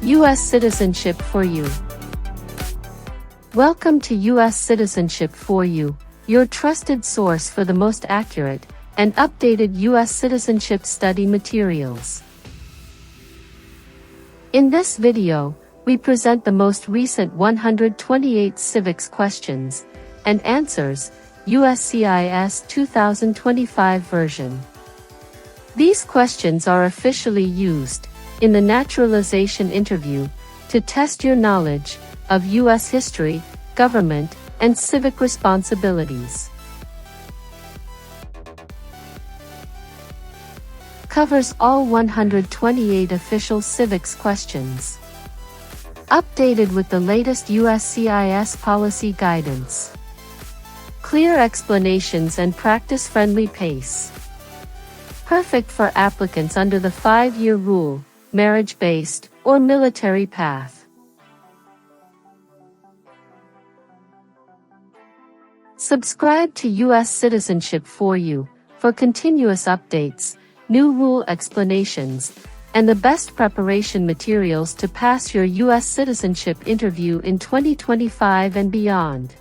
US Citizenship for You. Welcome to US Citizenship for You, your trusted source for the most accurate and updated US citizenship study materials. In this video, we present the most recent 128 civics questions and answers, USCIS 2025 version. These questions are officially used in the naturalization interview to test your knowledge of U.S. history, government, and civic responsibilities. Covers all 128 official civics questions. Updated with the latest USCIS policy guidance. Clear explanations and practice-friendly pace. Perfect for applicants under the 5-year rule, marriage-based, or military path. Subscribe to US Citizenship for You for continuous updates, new rule explanations, and the best preparation materials to pass your US citizenship interview in 2025 and beyond.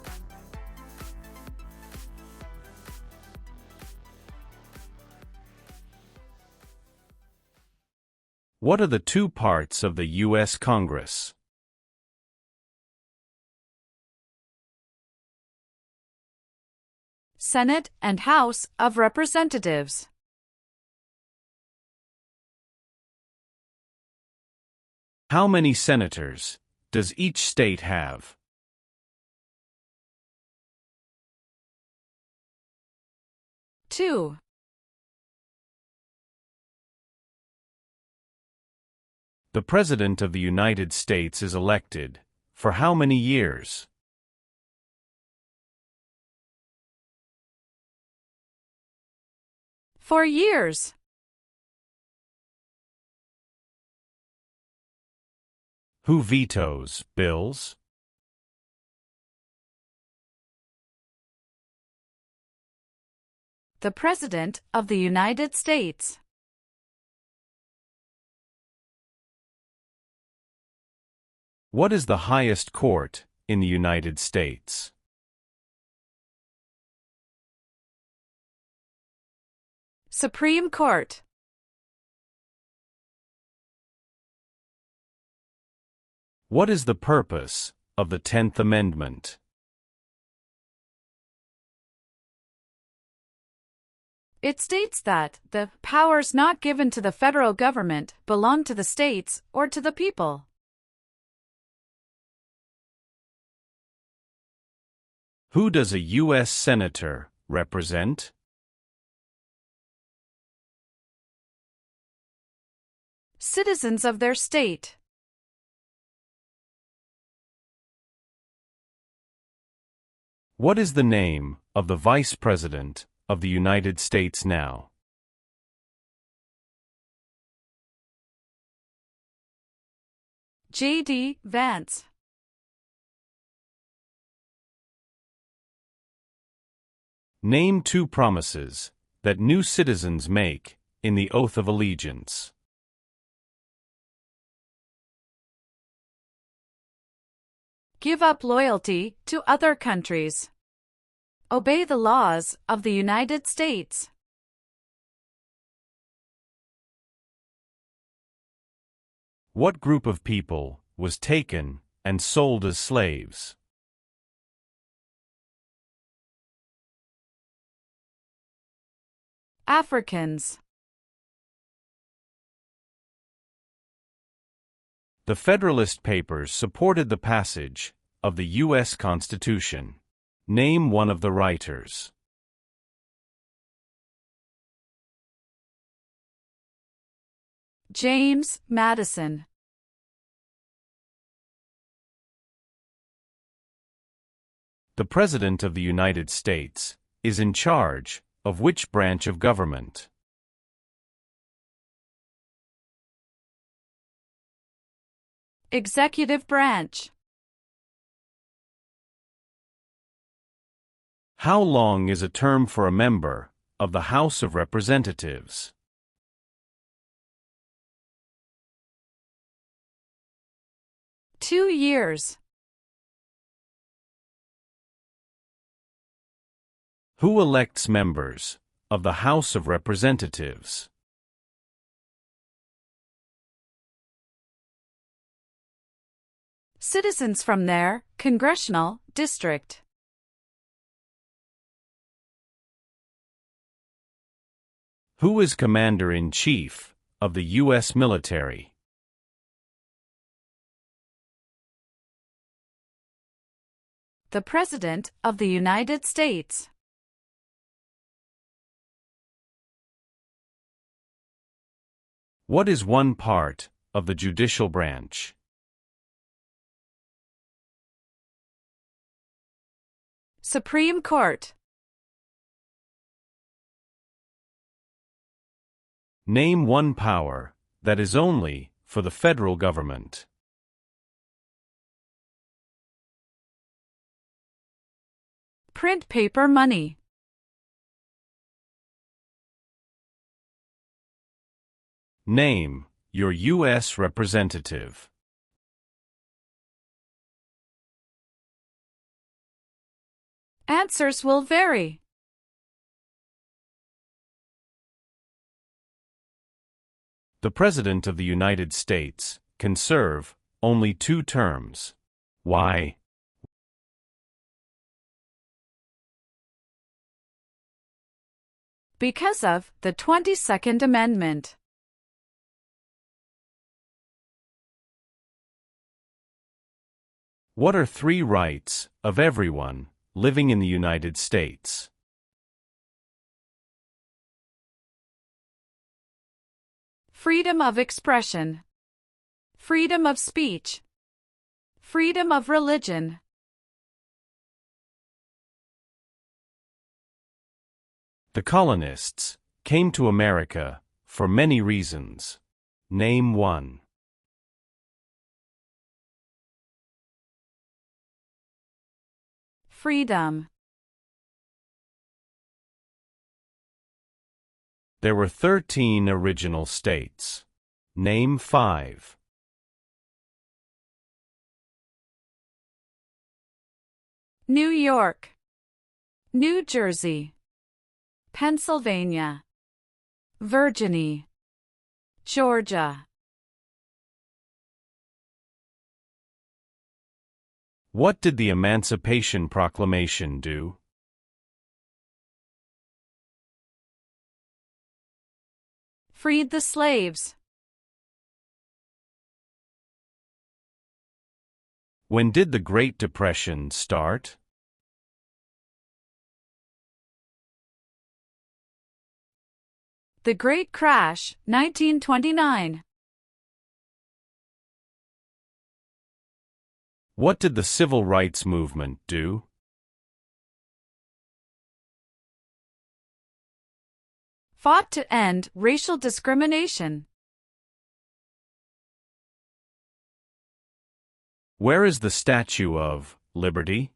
What are the two parts of the U.S. Congress? Senate and House of Representatives. How many senators does each state have? Two. The President of the United States is elected for how many years? For years. Who vetoes bills? The President of the United States. What is the highest court in the United States? Supreme Court. What is the purpose of the 10th Amendment? It states that the powers not given to the federal government belong to the states or to the people. Who does a U.S. Senator represent? Citizens of their state. What is the name of the Vice President of the United States now? J.D. Vance. Name two promises that new citizens make in the oath of allegiance. Give up loyalty to other countries. Obey the laws of the United States. What group of people was taken and sold as slaves? Africans. The Federalist Papers supported the passage of the U.S. Constitution. Name one of the writers. James Madison. The President of the United States is in charge of which branch of government? Executive branch. How long is a term for a member of the House of Representatives? 2 years. Who elects members of the House of Representatives? Citizens from their congressional district. Who is Commander-in-Chief of the U.S. military? The President of the United States. What is one part of the judicial branch? Supreme Court. Name one power that is only for the federal government. Print paper money. Name your U.S. representative. Answers will vary. The President of the United States can serve only 2 terms. Why? Because of the 22nd Amendment. What are 3 rights of everyone living in the United States? Freedom of expression. Freedom of speech. Freedom of religion. The colonists came to America for many reasons. Name one. Freedom. There were 13 original states. Name 5. New York. New Jersey. Pennsylvania. Virginia. Georgia. What did the Emancipation Proclamation do? Freed the slaves. When did the Great Depression start? The Great Crash, 1929. What did the Civil Rights Movement do? Fought to end racial discrimination. Where is the Statue of Liberty?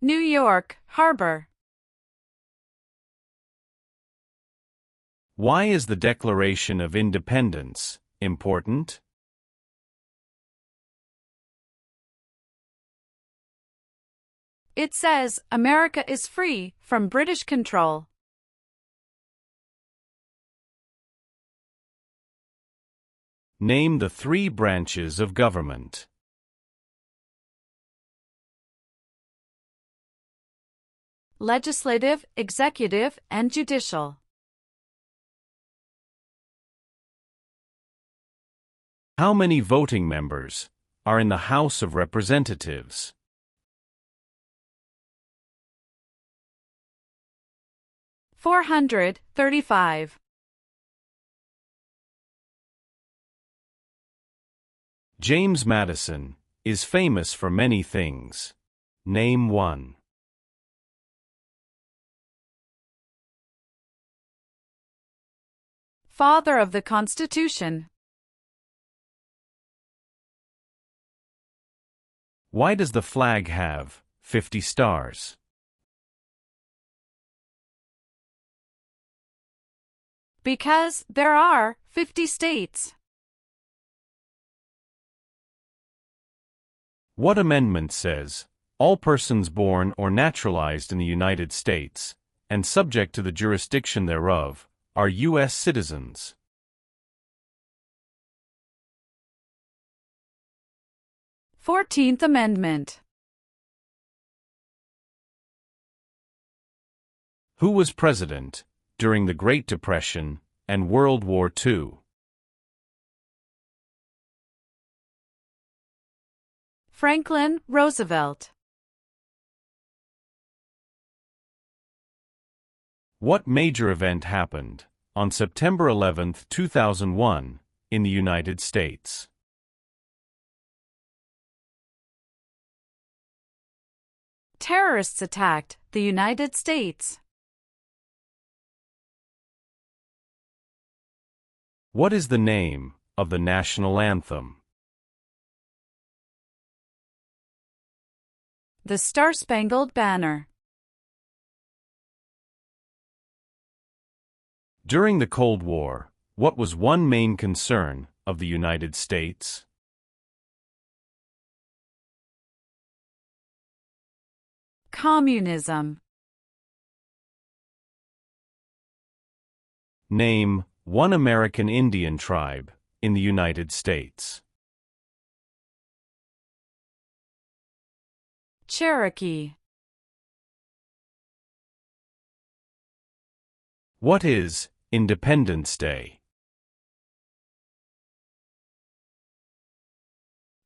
New York Harbor. Why is the Declaration of Independence important? It says America is free from British control. Name the 3 branches of government. Legislative, executive, and judicial. How many voting members are in the House of Representatives? 435. James Madison is famous for many things. Name one. Father of the Constitution. Why does the flag have 50 stars? Because there are 50 states. What amendment says, all persons born or naturalized in the United States, and subject to the jurisdiction thereof, are U.S. citizens? Fourteenth Amendment. Who was president during the Great Depression and World War II? Franklin Roosevelt. What major event happened on September 11, 2001, in the United States? Terrorists attacked the United States. What is the name of the national anthem? The Star-Spangled Banner. During the Cold War, what was one main concern of the United States? Communism. Name one American Indian tribe in the United States. Cherokee. What is Independence Day?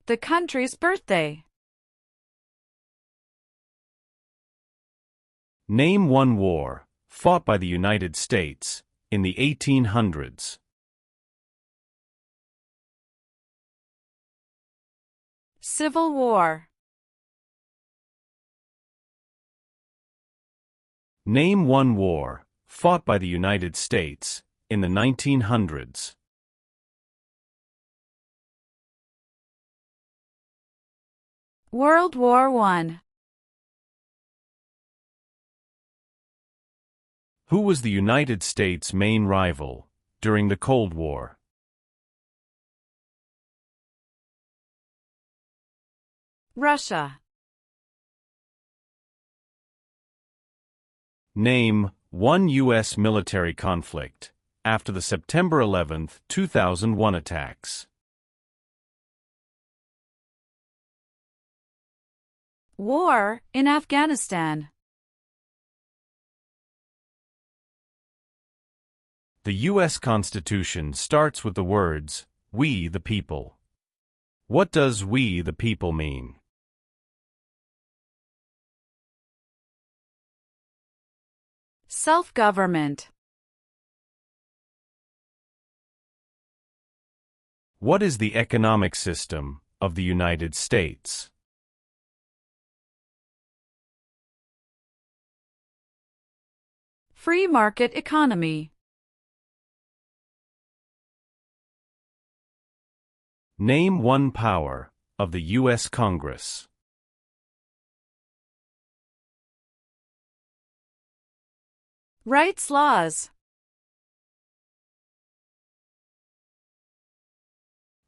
The country's birthday. Name one war fought by the United States in the 1800s. Civil War. Name one war fought by the United States in the 1900s. World War I. Who was the United States' main rival during the Cold War? Russia. Name one U.S. military conflict after the September 11, 2001 attacks. War in Afghanistan. The U.S. Constitution starts with the words, "We the people." What does "we the people" mean? Self-government. What is the economic system of the United States? Free market economy. Name one power of the U.S. Congress. Rights laws.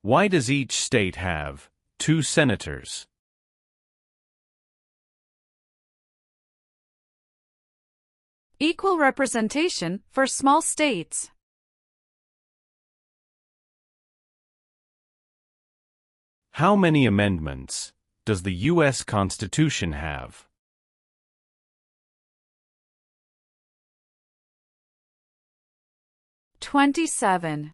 Why does each state have 2 senators? Equal representation for small states. How many amendments does the U.S. Constitution have? 27.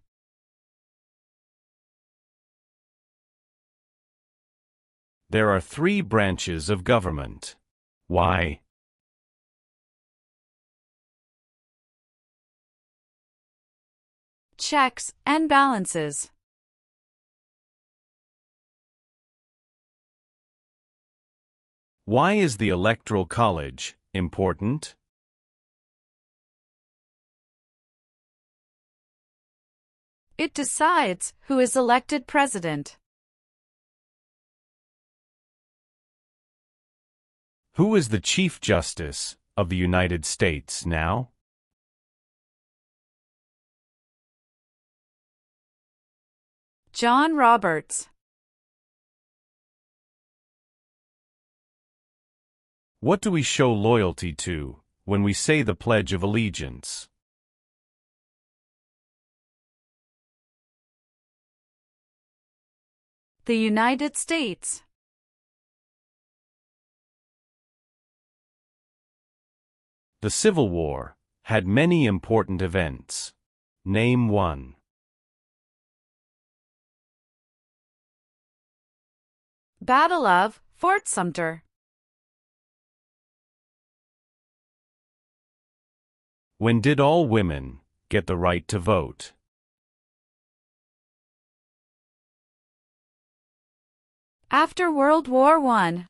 There are 3 branches of government. Why? Checks and balances. Why is the Electoral College important? It decides who is elected president. Who is the Chief Justice of the United States now? John Roberts. What do we show loyalty to when we say the Pledge of Allegiance? The United States. The Civil War had many important events. Name one. Battle of Fort Sumter. When did all women get the right to vote? After World War I.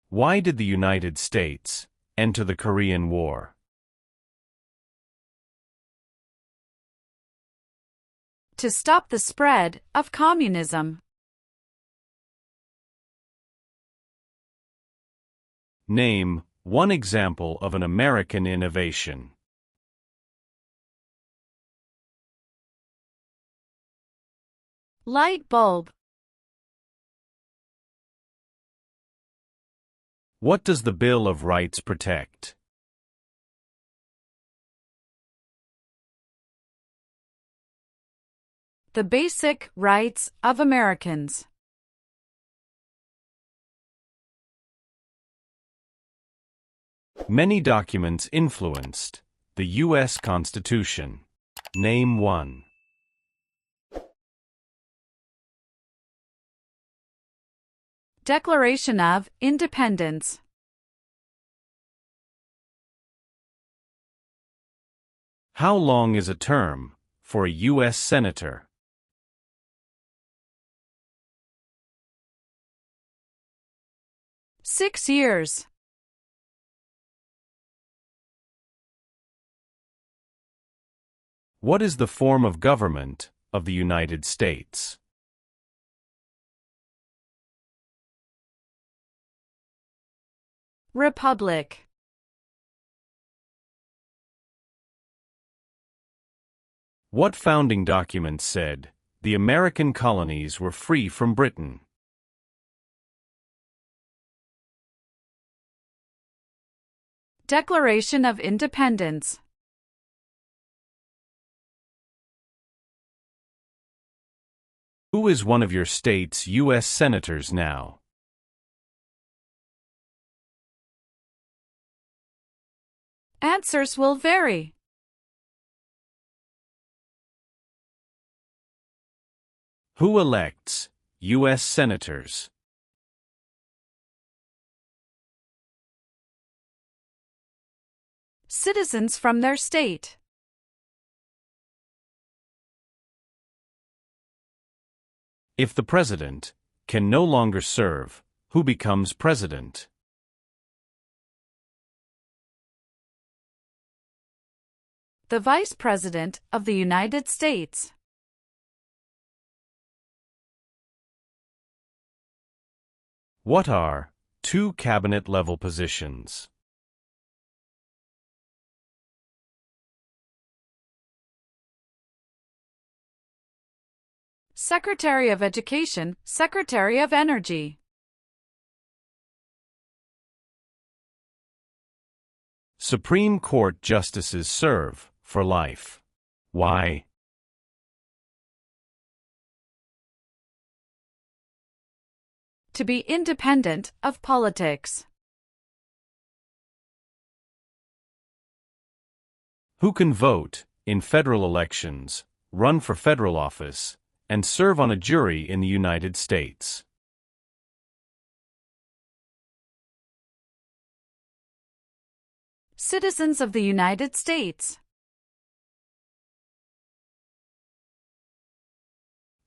Why did the United States enter the Korean War? To stop the spread of communism. Name one example of an American innovation. Light bulb. What does the Bill of Rights protect? The basic rights of Americans. Many documents influenced the U.S. Constitution. Name one. Declaration of Independence. How long is a term for a U.S. Senator? 6 years. What is the form of government of the United States? Republic. What founding document said the American colonies were free from Britain? Declaration of Independence. Who is one of your state's U.S. senators now? Answers will vary. Who elects U.S. senators? Citizens from their state. If the president can no longer serve, who becomes president? The Vice President of the United States. What are two cabinet-level positions? Secretary of Education, Secretary of Energy. Supreme Court justices serve for life. Why? To be independent of politics. Who can vote in federal elections, run for federal office, and serve on a jury in the United States? Citizens of the United States.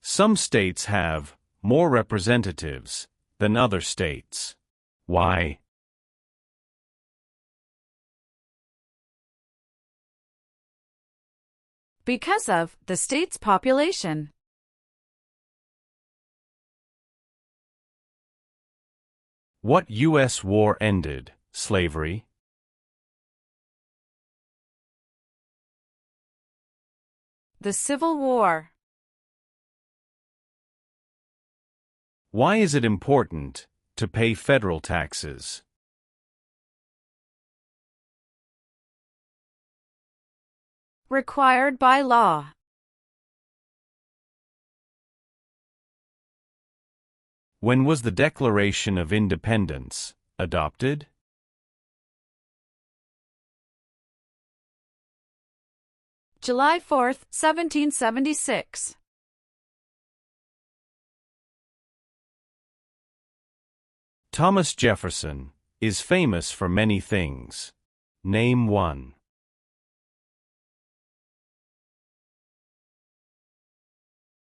Some states have more representatives than other states. Why? Because of the state's population. What U.S. war ended slavery? The Civil War. Why is it important to pay federal taxes? Required by law. When was the Declaration of Independence adopted? July 4, 1776. Thomas Jefferson is famous for many things. Name one.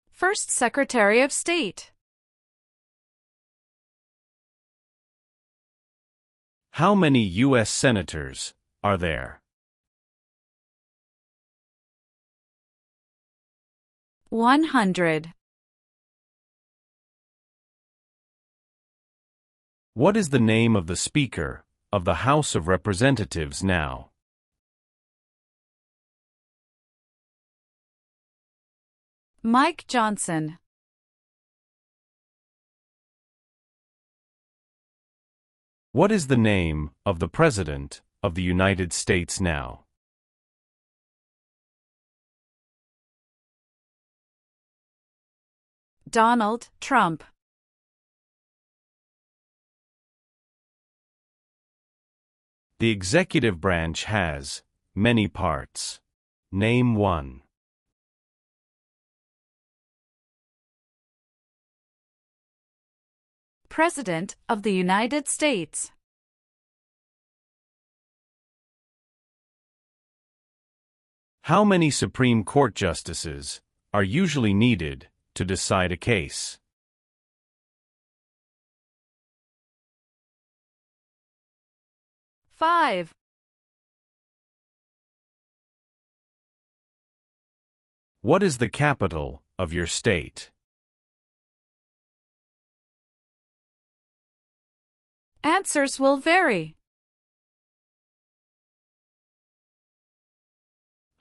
First Secretary of State. How many U.S. senators are there? 100. What is the name of the Speaker of the House of Representatives now? Mike Johnson. What is the name of the President of the United States now? Donald Trump. The executive branch has many parts. Name one. President of the United States. How many Supreme Court justices are usually needed to decide a case? 5. What is the capital of your state? Answers will vary.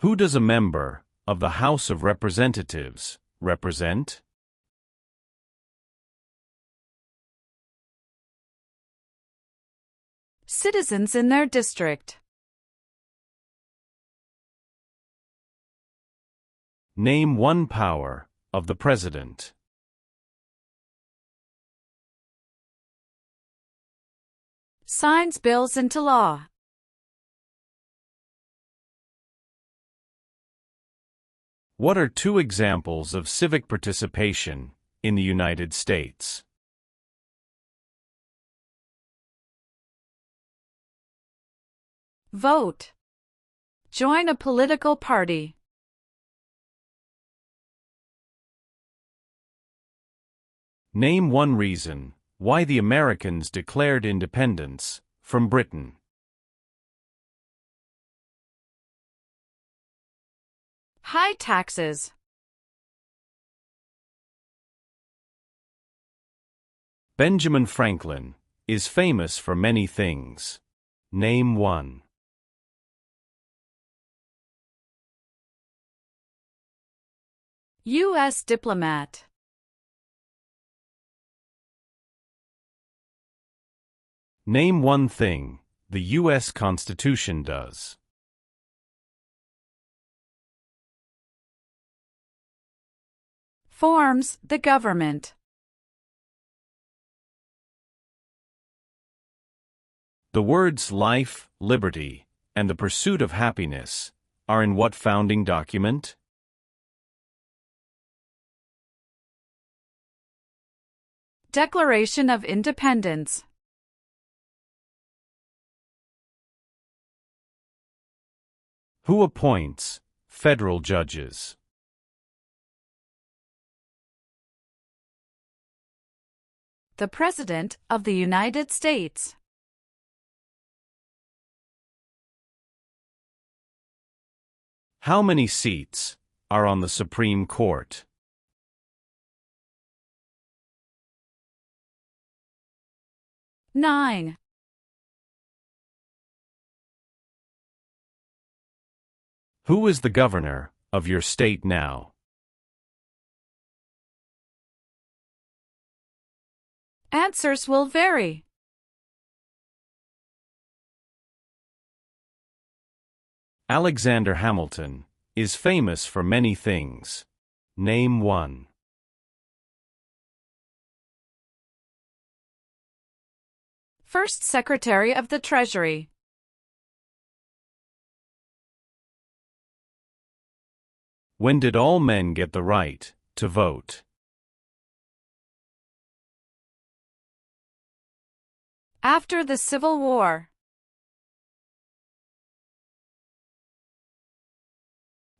Who does a member of the House of Representatives represent? Citizens in their district. Name one power of the President. Signs bills into law. What are two examples of civic participation in the United States? Vote. Join a political party. Name one reason why the Americans declared independence from Britain. High taxes. Benjamin Franklin is famous for many things. Name one. U.S. diplomat. Name one thing the U.S. Constitution does. Forms the government. The words life, liberty, and the pursuit of happiness are in what founding document? Declaration of Independence. Who appoints federal judges? The President of the United States. How many seats are on the Supreme Court? 9. Who is the governor of your state now? Answers will vary. Alexander Hamilton is famous for many things. Name one. First Secretary of the Treasury. When did all men get the right to vote? After the Civil War.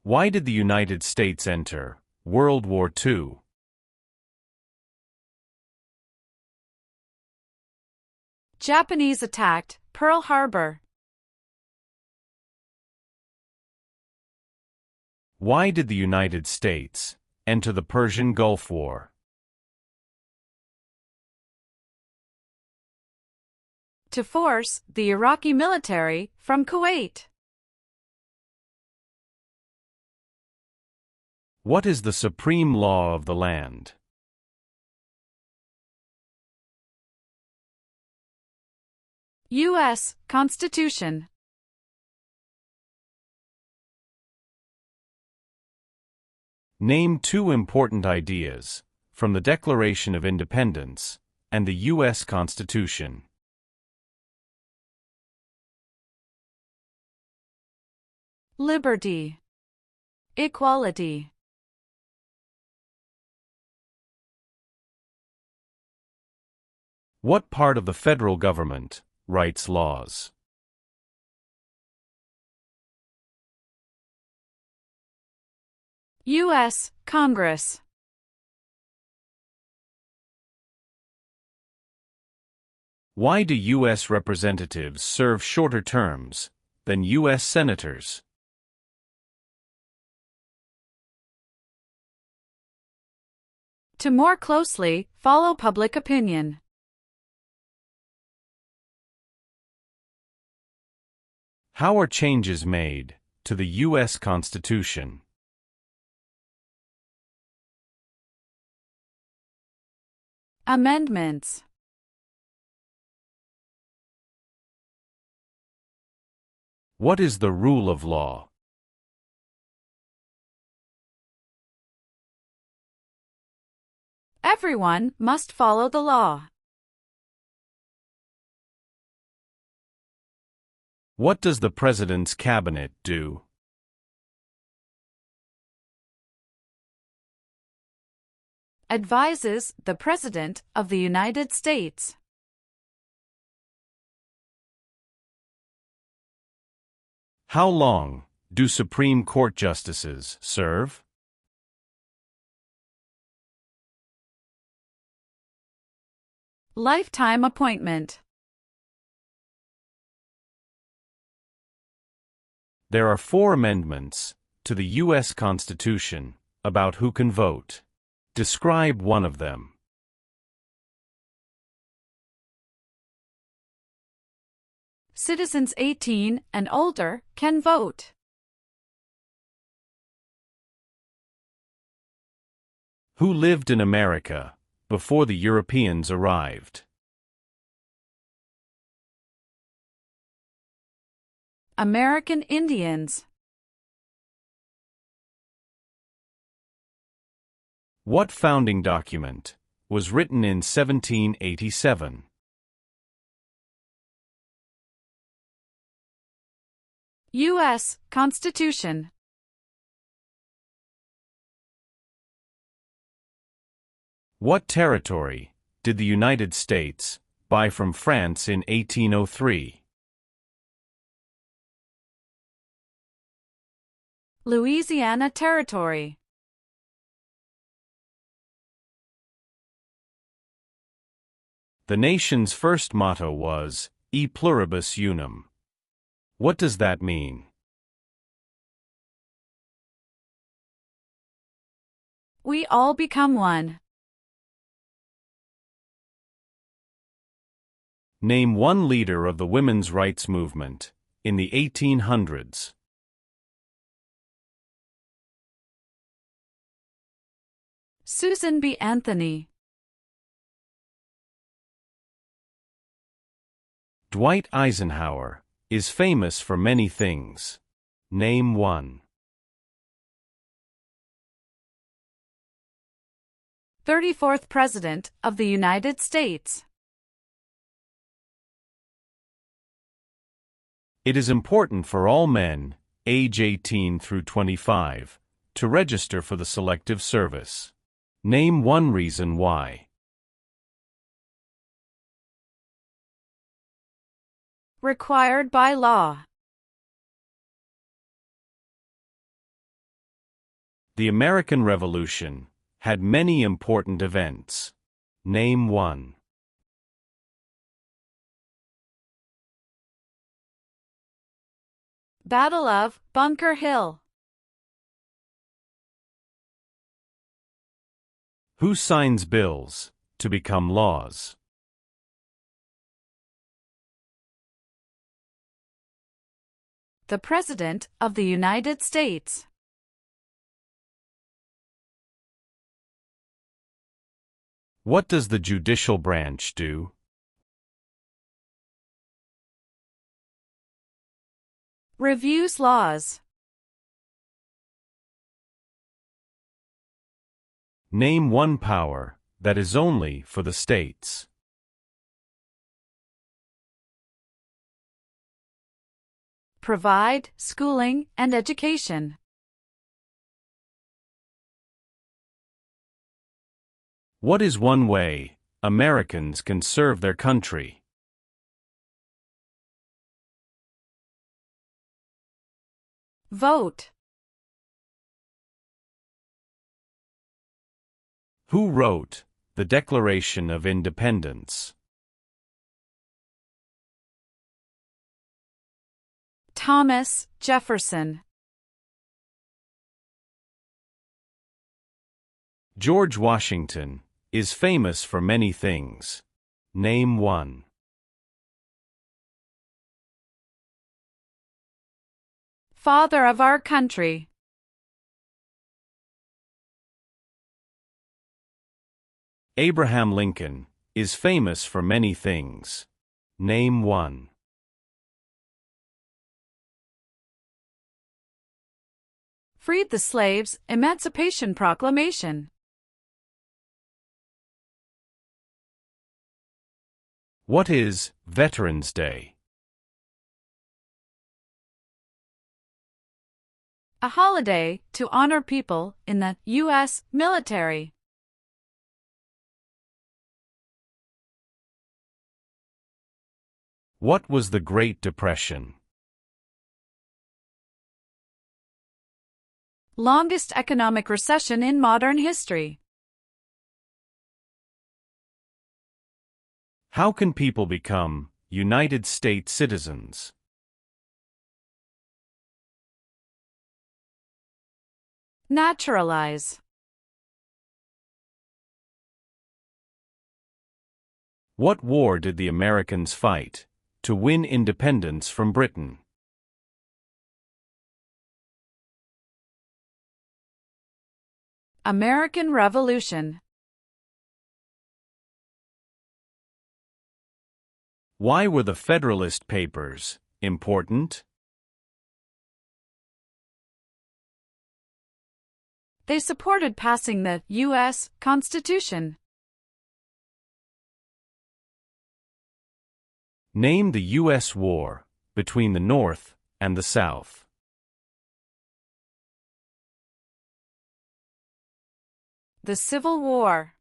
Why did the United States enter World War II? Japanese attacked Pearl Harbor. Why did the United States enter the Persian Gulf War? To force the Iraqi military from Kuwait. What is the supreme law of the land? U.S. Constitution. Name two important ideas from the Declaration of Independence and the U.S. Constitution. Liberty. Equality. What part of the federal government writes laws? U.S. Congress. Why do U.S. representatives serve shorter terms than U.S. senators? To more closely follow public opinion. How are changes made to the U.S. Constitution? Amendments. What is the rule of law? Everyone must follow the law. What does the President's cabinet do? Advises the President of the United States. How long do Supreme Court justices serve? Lifetime appointment. There are 4 amendments to the U.S. Constitution about who can vote. Describe one of them. Citizens 18 and older can vote. Who lived in America before the Europeans arrived? American Indians. What founding document was written in 1787? U.S. Constitution. What territory did the United States buy from France in 1803? Louisiana Territory. The nation's first motto was, E pluribus unum. What does that mean? We all become one. Name one leader of the women's rights movement in the 1800s. Susan B. Anthony. Dwight Eisenhower is famous for many things. Name one. 34th President of the United States. It is important for all men, age 18 through 25, to register for the Selective Service. Name one reason why. Required by law. The American Revolution had many important events. Name one. Battle of Bunker Hill. Who signs bills to become laws? The President of the United States. What does the judicial branch do? Reviews laws. Name one power that is only for the states. Provide schooling and education. What is one way Americans can serve their country? Vote. Who wrote the Declaration of Independence? Thomas Jefferson. George Washington is famous for many things. Name one. Father of our country. Abraham Lincoln is famous for many things. Name one. Freed the slaves, Emancipation Proclamation. What is Veterans Day? A holiday to honor people in the U.S. military. What was the Great Depression? Longest economic recession in modern history. How can people become United States citizens? Naturalize. What war did the Americans fight to win independence from Britain? American Revolution. Why were the Federalist Papers important? They supported passing the U.S. Constitution. Name the U.S. war between the North and the South. The Civil War.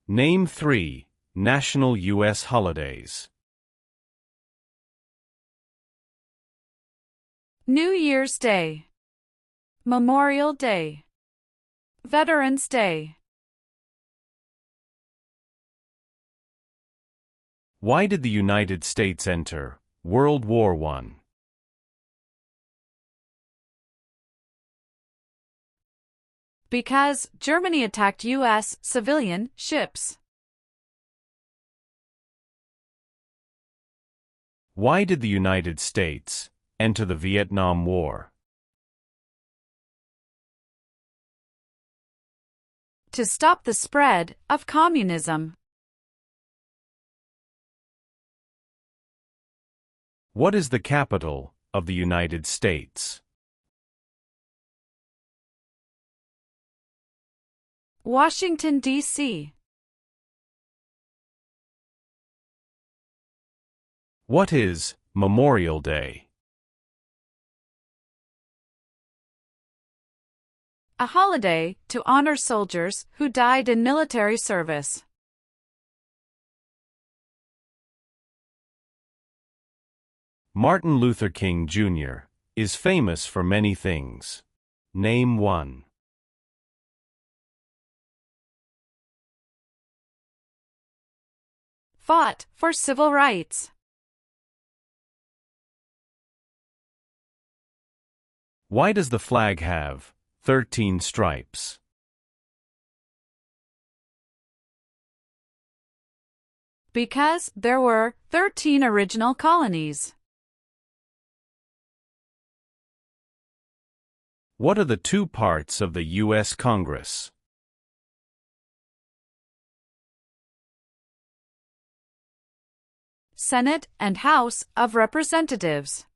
Name three national U.S. holidays. New Year's Day. Memorial Day. Veterans Day. Why did the United States enter World War I? Because Germany attacked U.S. civilian ships. Why did the United States enter the Vietnam War? to stop the spread of communism. What is the capital of the United States? Washington, D.C. What is Memorial Day? A holiday to honor soldiers who died in military service. Martin Luther King Jr. is famous for many things. Name one. Fought for civil rights. Why does the flag have 13 stripes? Because there were 13 original colonies. What are the two parts of the U.S. Congress? Senate and House of Representatives.